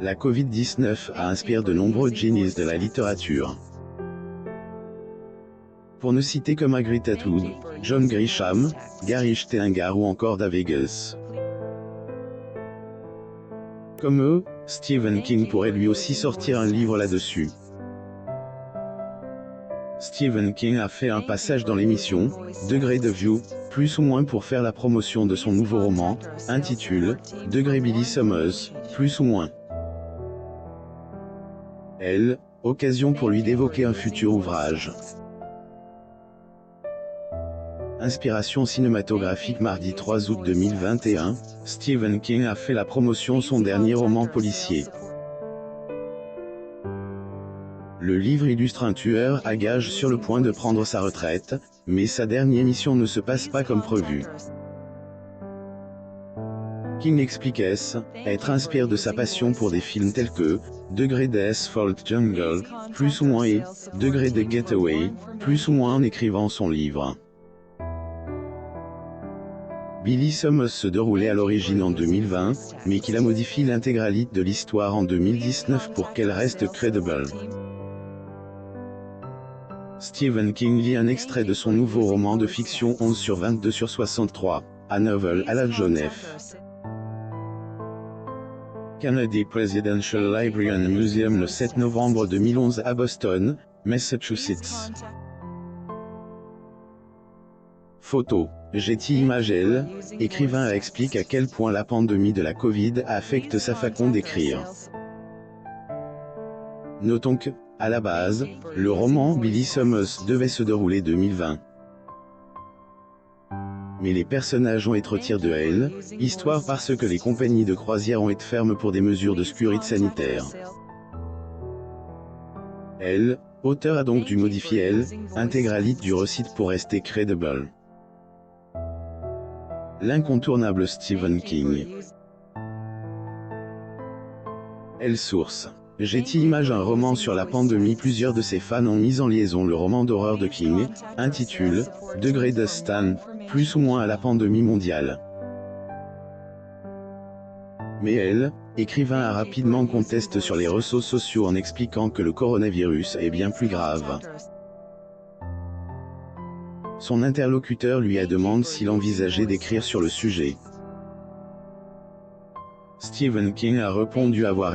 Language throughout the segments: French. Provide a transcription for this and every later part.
La Covid-19 a inspiré de nombreux génies de la littérature. Pour ne citer que Margaret Atwood, John Grisham, Gary Steininger ou encore Dave Eggers. Comme eux, Stephen King pourrait lui aussi sortir un livre là-dessus. Stephen King a fait un passage dans l'émission « Degré de View », plus ou moins pour faire la promotion de son nouveau roman, intitulé « Degré Billy Summers », plus ou moins. Elle, occasion pour lui d'évoquer un futur ouvrage. Inspiration cinématographique. Mardi 3 août 2021, Stephen King a fait la promotion de son dernier roman policier. Le livre illustre un tueur à gages sur le point de prendre sa retraite, mais sa dernière mission ne se passe pas comme prévu. King explique être inspiré de sa passion pour des films tels que Degré d'Asphalt Jungle, plus ou moins, et Degré de Getaway, plus ou moins, en écrivant son livre. Billy Summers se déroulait à l'origine en 2020, mais qu'il a modifié l'intégralité de l'histoire en 2019 pour qu'elle reste credible. Stephen King lit un extrait de son nouveau roman de fiction 11/22/63, A Novel à la John F. Kennedy Presidential Library and Museum le 7 novembre 2011 à Boston, Massachusetts. Photo. Getty Images. Écrivain explique à quel point la pandémie de la Covid affecte sa façon d'écrire. Notons que, à la base, le roman Billy Summers devait se dérouler 2020. Mais les personnages ont été retirés de elle, histoire parce que les compagnies de croisière ont été fermes pour des mesures de sécurité sanitaire. Elle, auteur a donc dû modifier l'intégralité du récit pour rester credible. L'incontournable Stephen King. Source. Getty Images. Un roman sur la pandémie. Plusieurs de ses fans ont mis en liaison le roman d'horreur de King, intitulé « Degré de Stan », plus ou moins à la pandémie mondiale. Mais elle, écrivain, a rapidement contesté sur les réseaux sociaux en expliquant que le coronavirus est bien plus grave. Son interlocuteur lui a demandé s'il envisageait d'écrire sur le sujet. Stephen King a répondu avoir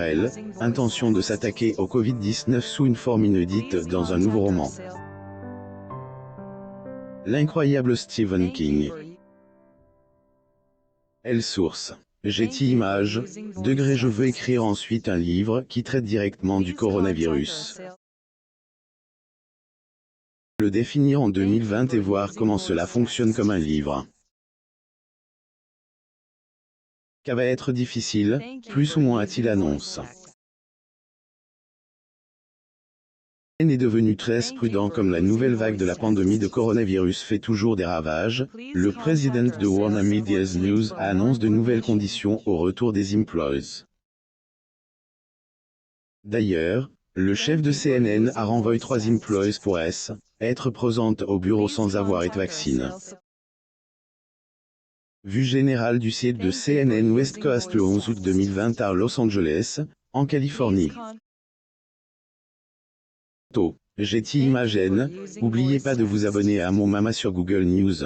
intention de s'attaquer au Covid-19 sous une forme inédite dans un nouveau roman. L'incroyable Stephen King. Source. Getty Images. Degré. Je veux écrire ensuite un livre qui traite directement du coronavirus. Le définir en 2020 et voir comment cela fonctionne comme un livre. Ça va être difficile, plus ou moins, a-t-il annoncé. Il est devenu très prudent comme la nouvelle vague de la pandémie de coronavirus fait toujours des ravages. Le président de Warner Media News a annoncé de nouvelles conditions au retour des employés. D'ailleurs, le chef de CNN a renvoyé 3 employés pour être présents au bureau sans avoir été vaccinés. Vue générale du site de CNN West Coast le 11 août 2020 à Los Angeles, en Californie. Getty Images. N'oubliez pas de vous abonner à mon Mama sur Google News.